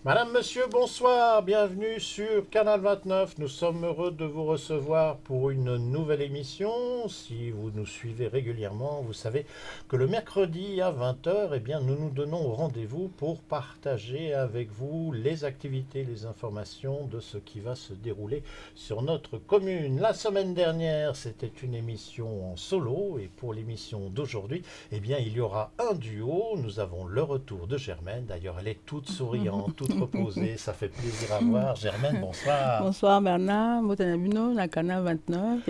Madame, monsieur, bonsoir, bienvenue sur Canal 29. Nous sommes heureux de vous recevoir pour une nouvelle émission. Si vous nous suivez régulièrement, vous savez que le mercredi à 20 heures, eh bien, nous nous donnons rendez-vous pour partager avec vous les activités, les informations de ce qui va se dérouler sur notre commune. La semaine dernière, c'était une émission en solo et pour l'émission d'aujourd'hui, eh bien, il y aura un duo. Nous avons le retour de Germaine. D'ailleurs, elle est toute souriante, toute reposée. Ça fait plaisir à voir. Germaine, bonsoir. Bonsoir Bernard, Botanabino, la Cana 29.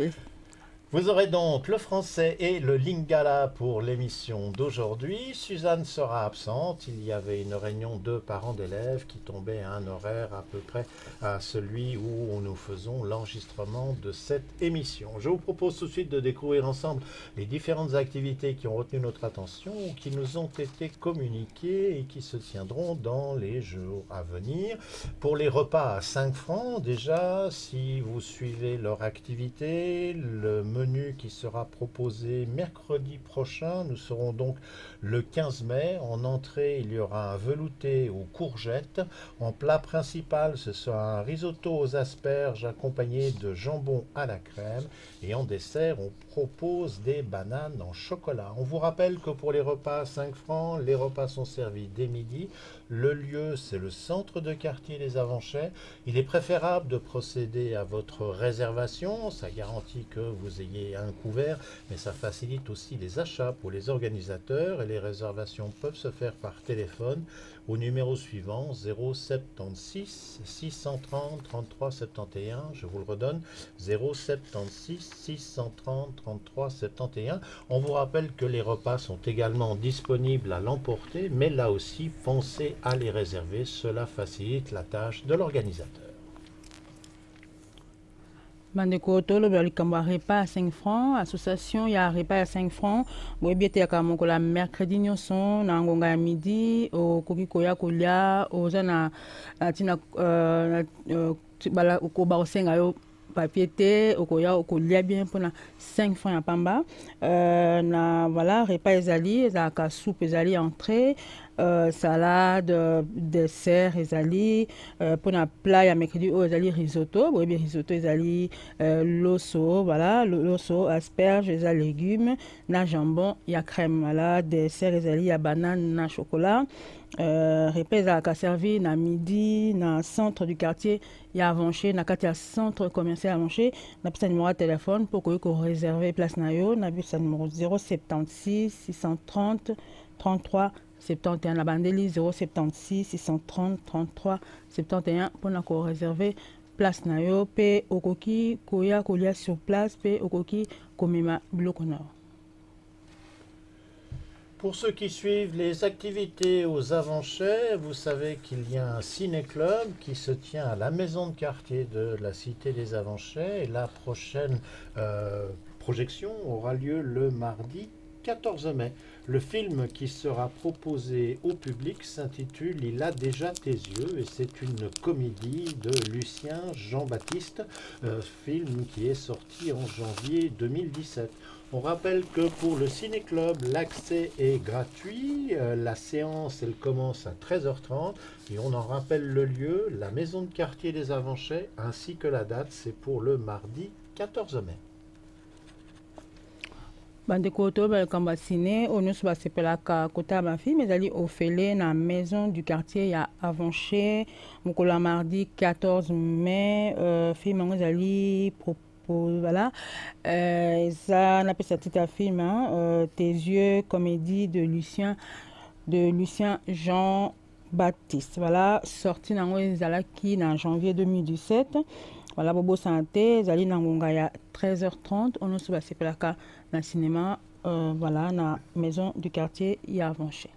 Vous aurez donc le français et le lingala pour l'émission d'aujourd'hui. Suzanne sera absente. Il y avait une réunion de parents d'élèves qui tombait à un horaire à peu près à celui où nous faisons l'enregistrement de cette émission. Je vous propose tout de suite de découvrir ensemble les différentes activités qui ont retenu notre attention ou qui nous ont été communiquées et qui se tiendront dans les jours à venir. Pour les repas à 5 francs, déjà, si vous suivez leur activité, le menu qui sera proposé mercredi prochain. Nous serons donc le 15 mai. En entrée, il y aura un velouté aux courgettes. En plat principal, ce sera un risotto aux asperges accompagné de jambon à la crème. Et en dessert, on propose des bananes en chocolat. On vous rappelle que pour les repas à 5 francs, les repas sont servis dès midi. Le lieu, c'est le centre de quartier des Avanchais. Il est préférable de procéder à votre réservation. Ça garantit que vous ayez un couvert, mais ça facilite aussi les achats pour les organisateurs. Et les réservations peuvent se faire par téléphone au numéro suivant 076 630 33 71. Je vous le redonne, 076 630 33 71. On vous rappelle que les repas sont également disponibles à l'emporter, mais là aussi, pensez à les réserver. Cela facilite la tâche de l'organisateur. Bandeko tolo bali kamba repas à 5 francs, association il y a un repas à 5 francs. Bon bien te kama ko la mercredi nyonso na ngonga ya midi au koki koya kolia ozana tina bala ko ba osenga yo papier te okoya okolia bien pour na 5 francs ya pamba. Na voilà repas ezali za ka soupe ezali entrée. Salade, dessert, ezali, pour la plat, il y a mercredi, ezali risotto, oui, bien risotto, ezali, l'osso, voilà, l'osso, asperges, ezali légumes, na jambon, il y a crème, voilà, dessert, ezali, il y a banane, na chocolat, repas, à servi, na midi, na centre du quartier, il y a Avanché, na quartier centre commercial Avanché, na pisa numéro de téléphone pour que vous réservez place na yo, na pisa numéro 076 630 33 71 la bandeli 076 630 33 71 pour na ko réserver place na yo pe okoki koya kolia sur place pe okoki komema biloko na. Pour ceux qui suivent les activités aux Avanchais, vous savez qu'il y a un ciné-club qui se tient à la maison de quartier de la cité des Avanchais. Et la prochaine projection aura lieu le mardi 14 mai. Le film qui sera proposé au public s'intitule Il a déjà tes yeux et c'est une comédie de Lucien Jean-Baptiste, film qui est sorti en janvier 2017. On rappelle que pour le ciné-club, l'accès est gratuit. La séance, elle commence à 13h30 et on en rappelle le lieu, la maison de quartier des Avanchais, ainsi que la date, c'est pour le mardi 14 mai. Bandeko to ba kamba ciné onus ba sepelaka kota ba fi mais ali ofele na maison du quartier ya Avanché mokola mardi 14 mai film ngo ali voilà ça n'a pas cette titre film Tes yeux comédie de Lucien Jean Baptiste voilà sorti nango ezalaki na janvier 2017 voilà bobo santé zali na ngonga ya 13h30 on se va sepelaka na cinéma voilà na maison du quartier ya Avanché.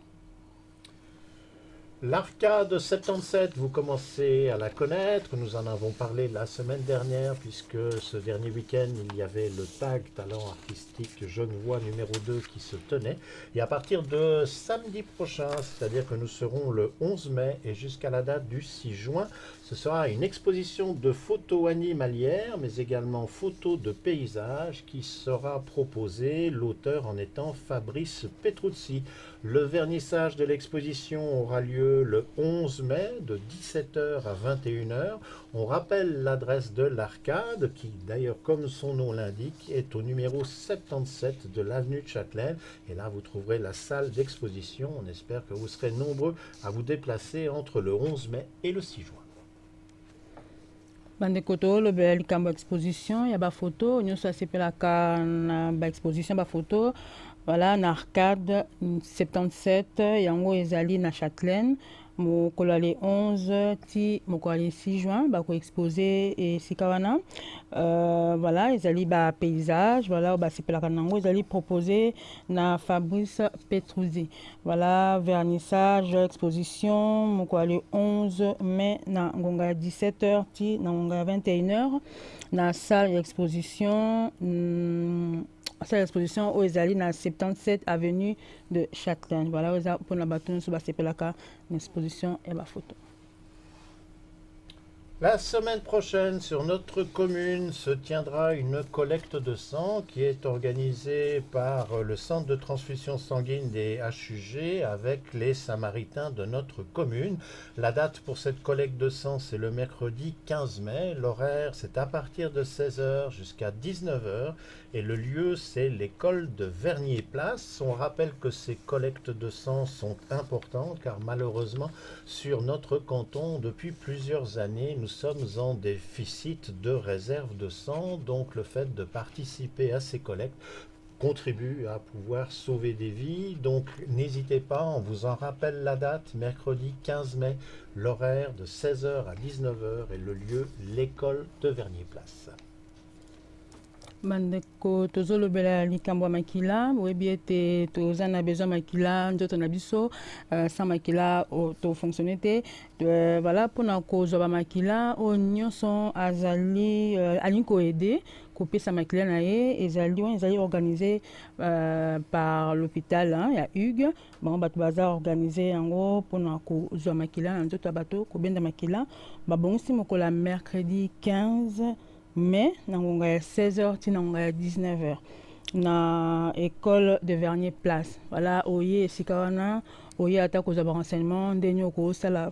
L'Arcade 77, vous commencez à la connaître. Nous en avons parlé la semaine dernière puisque ce dernier week-end, il y avait le TAG Talent Artistique Genevois numéro 2 qui se tenait. Et à partir de samedi prochain, c'est-à-dire que nous serons le 11 mai et jusqu'à la date du 6 juin, ce sera une exposition de photos animalières, mais également photos de paysages qui sera proposée, l'auteur en étant Fabrice Petrucci. Le vernissage de l'exposition aura lieu lieu le 11 mai de 17h à 21h. On rappelle l'adresse de l'Arcade qui d'ailleurs comme son nom l'indique est au numéro 77 de l'avenue de Châtelaine et là vous trouverez la salle d'exposition. On espère que vous serez nombreux à vous déplacer entre le 11 mai et le 6 juin. Bandekoto le bel kambo exposition ya ba photo nyonso asepelaka na ba exposition ba photo voilà na Arcade 77 yango ezali na Châtelaine mokolo le 11 ti mokolo le 6 juin bako exposer esika wana voilà ezali ba paysage voilà basepelaka nango ezali proposé na Fabrice Petruzzi voilà vernissage exposition mokolo le 11 mai na ngonga 17h ti na ngonga 21h na salle d'exposition salle d'exposition au ezali na 77 avenue de Châtelaine. Voilà, pour la bâton sur la sepelaka une exposition et la photo. La semaine prochaine, sur notre commune, se tiendra une collecte de sang qui est organisée par le Centre de transfusion sanguine des HUG avec les Samaritains de notre commune. La date pour cette collecte de sang, c'est le mercredi 15 mai. L'horaire, c'est à partir de 16h jusqu'à 19h. Et le lieu, c'est l'école de Vernier-Place. On rappelle que ces collectes de sang sont importantes car malheureusement, sur notre canton, depuis plusieurs années, nous sommes en déficit de réserve de sang. Donc le fait de participer à ces collectes contribue à pouvoir sauver des vies. Donc n'hésitez pas, on vous en rappelle la date, mercredi 15 mai, l'horaire de 16h à 19h et le lieu, l'école de Vernier-Place. Bandeko tozolobela likambo makila oyebi ete toza na besoin makila nzoto na biso sans makila to fonctionner te voilà mpona kozwa makila oyo nyonso azali alingi koede kopesa makila na ye ezali organisé par l'hôpital ya Hugues bango bato baza organisé yango mpona kozwa makila na nzoto ya bato kobenda makila babongisi mokolo ya mercredi 15 mai na ngonga ya 16h ti na ngonga ya 19h na école de Vernier-Place. Voilà oye esika wana oye ata kozwa ba renseignement ndenge okosala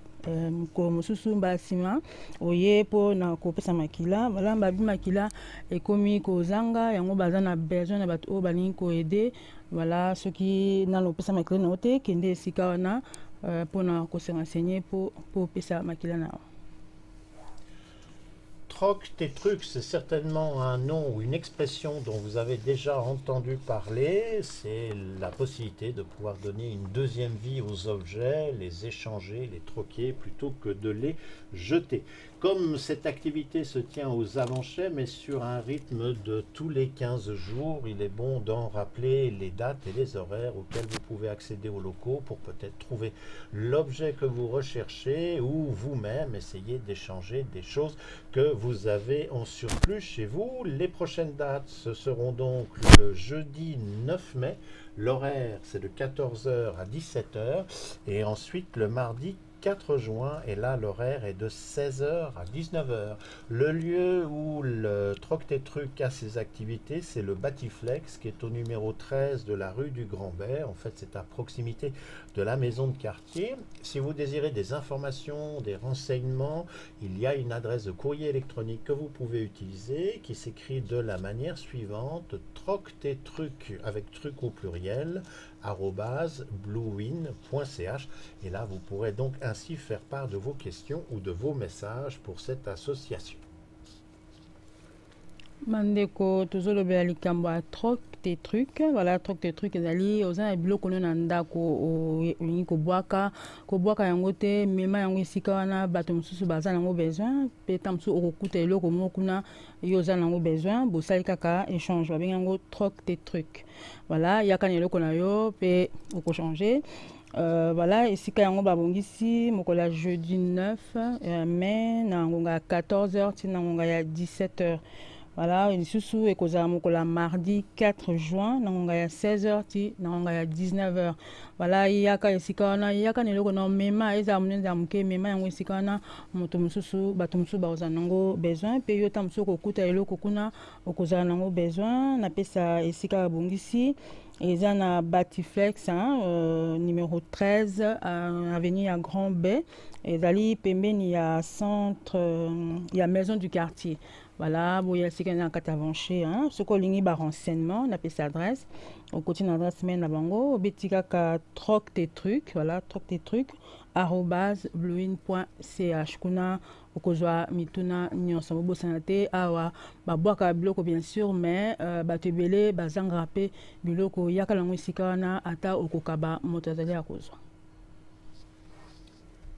mokolo mosusu basima oye mpo na kopesa makila voilà babi makila ekomi kozanga yango baza na besoin na bato oyo balingi koede voilà soki nano opesa makila na yo te kende esika wana mpo na kose renseigner mpo opesa makila na yo. Troc tes trucs, c'est certainement un nom ou une expression dont vous avez déjà entendu parler. C'est la possibilité de pouvoir donner une deuxième vie aux objets, les échanger, les troquer plutôt que de les jeter. Comme cette activité se tient aux Avanchets, mais sur un rythme de tous les 15 jours, il est bon d'en rappeler les dates et les horaires auxquels vous pouvez accéder aux locaux pour peut-être trouver l'objet que vous recherchez ou vous-même essayer d'échanger des choses que vous avez en surplus chez vous. Les prochaines dates, ce seront donc le jeudi 9 mai. L'horaire, c'est de 14h à 17h. Et ensuite, le mardi 4 juin, et là l'horaire est de 16h à 19h. Le lieu où le Troc tes trucs a ses activités, c'est le Batiflex qui est au numéro 13 de la rue du Grand-Bert. En fait, c'est à proximité de la maison de quartier. Si vous désirez des informations, des renseignements, il y a une adresse de courrier électronique que vous pouvez utiliser qui s'écrit de la manière suivante: troc tes trucs avec truc au pluriel @bluewin.ch, et là vous pourrez donc ainsi faire part de vos questions ou de vos messages pour cette association. Mandeko tozolobela likambo ya Troc tes trucs. Voilà, Troc tes trucs ezali oza na biloko na ndako olingi kobwaka yango te mema yango esika wana bato mosusu baza nango besoin pe ta mosusu okokuta eloko moko kuna yo oza nango besoin bosali kaka échange babengi yango Troc tes trucs. Voilà, yaka na eloko na yo pe okochanger. Voilà, esika yango babongisi mokolo ya jeudi 9 mai na ngonga ya 14h ti na ngonga ya 17h. Voilà, et sous et kozala mokola mardi 4 juin, nangonga ya 16h ti nangonga ya 19h. Voilà, yaka esika wana yaka neloko na mema eza munene za muke mema yango esika wana moto mususu bato mususu baoza nango besoin pe yota mususu kokuta eloko kuna okozala nango besoin na pesa esika bongisi. Eza na Batiflex, numéro 13, avenue à Grand Bay. Ezali pembeni ya centre, ya maison du quartier. Voilà, il y a ce qu'on a catavanché, ce qu'on ligne par renseignement, on appelle ça adresse. Au côté de l'adresse mail, on betika ka troc tes trucs, voilà, troc tes trucs, @bluin.ch. Kuna okozwa mituna nyonso bo sanate awa ba boaka biloko bien sûr, mais ba tebele ba zangrape biloko yakala ngwisika wana ata okokaba moto azali akozwa.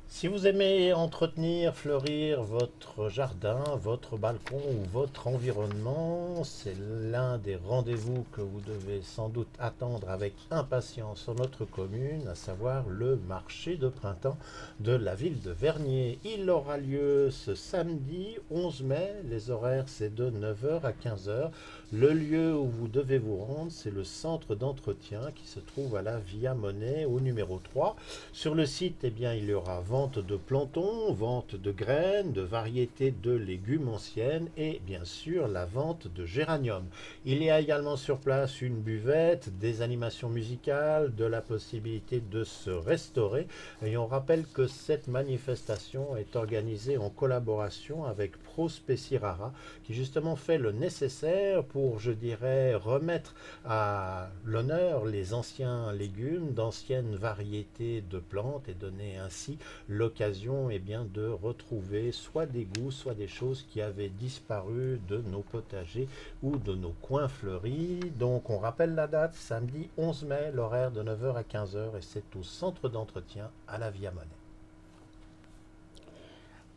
Si vous aimez entretenir, fleurir votre jardin, votre balcon ou votre environnement, c'est l'un des rendez-vous que vous devez sans doute attendre avec impatience sur notre commune, à savoir le marché de printemps de la ville de Vernier. Il aura lieu ce samedi 11 mai, les horaires c'est de 9h à 15h. Le lieu où vous devez vous rendre, c'est le centre d'entretien qui se trouve à la Via Monnaie au numéro 3. Sur le site, eh bien, il y aura vente de plantons, vente de graines, de variétés de légumes anciennes et bien sûr la vente de géranium. Il y a également sur place une buvette, des animations musicales, de la possibilité de se restaurer. Et on rappelle que cette manifestation est organisée en collaboration avec Pro Specirara qui justement fait le nécessaire pour, je dirais, remettre à l'honneur les anciens légumes d'anciennes variétés de plantes et donner ainsi l'occasion de retrouver soit des goûts, soit des choses qui avaient disparu de nos potagers ou de nos coins fleuris. Donc on rappelle la date, samedi 11 mai, l'horaire de 9h à 15h et c'est au centre d'entretien à la Via Monnaie.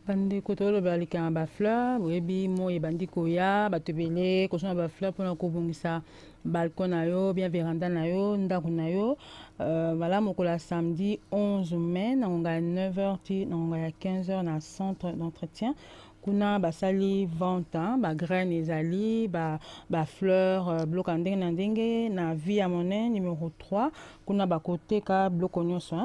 Bandi kotolo balika ba fleur, webi mo e bandi koya, batebele kosona ba fleur pona kobongisa balcon na yo, bien véranda na yo, ndako na yo. Voilà mokola samedi 11 mai, na ngonga 9h ti na ngonga ya 15h na centre d'entretien. Kuna basali vente, ba graine ezali, ba fleur, bloc ndenge na ndenge na Via Monnaie numéro 3. Kuna ba côté ka bloc nyonso,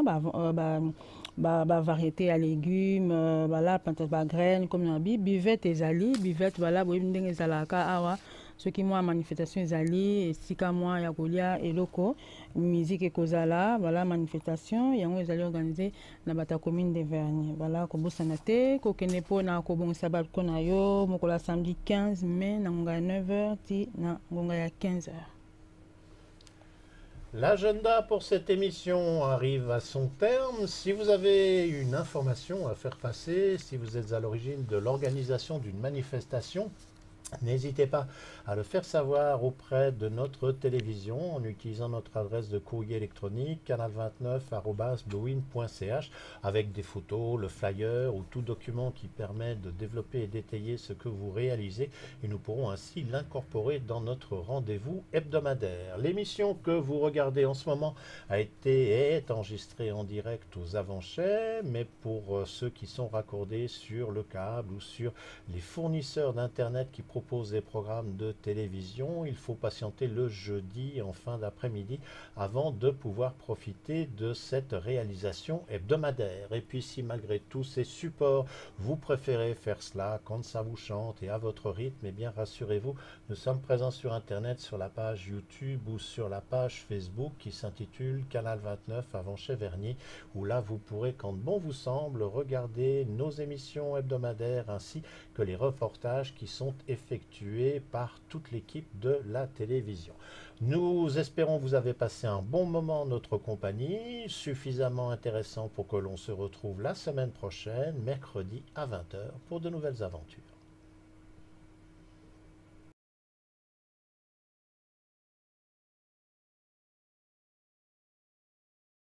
ba variété à légumes, voilà, peut-être ba graines comme na buvette ezali, buvette voilà, boyebi ndenge ezalaka awa. Ce qui moi manifestation ezali esika moi ya kolia eloko musique ekozala, voilà manifestation yango ezali organisé na bata commune de Vernier. Voilà ko bosana te ko kene po na ko bongisa balcon na yo mokola samedi 15 mai na ngonga 9h ti na ngonga ya 15h. L'agenda pour cette émission arrive à son terme. Si vous avez une information à faire passer, si vous êtes à l'origine de l'organisation d'une manifestation, n'hésitez pas à le faire savoir auprès de notre télévision en utilisant notre adresse de courrier électronique canal29@bluin.ch avec des photos, le flyer ou tout document qui permet de développer et d'étayer ce que vous réalisez et nous pourrons ainsi l'incorporer dans notre rendez-vous hebdomadaire. L'émission que vous regardez en ce moment est enregistrée en direct aux Avanchets, mais pour ceux qui sont raccordés sur le câble ou sur les fournisseurs d'internet qui proposent des programmes de télévision, il faut patienter le jeudi en fin d'après-midi avant de pouvoir profiter de cette réalisation hebdomadaire. Et puis si malgré tous ces supports, vous préférez faire cela quand ça vous chante et à votre rythme, eh bien rassurez-vous, nous sommes présents sur internet, sur la page YouTube ou sur la page Facebook qui s'intitule Canal 29 Avanchets Vernier, où là vous pourrez quand bon vous semble regarder nos émissions hebdomadaires ainsi que les reportages qui sont effectués par toute l'équipe de la télévision. Nous espérons que vous avez passé un bon moment en notre compagnie, suffisamment intéressant pour que l'on se retrouve la semaine prochaine, mercredi à 20h, pour de nouvelles aventures.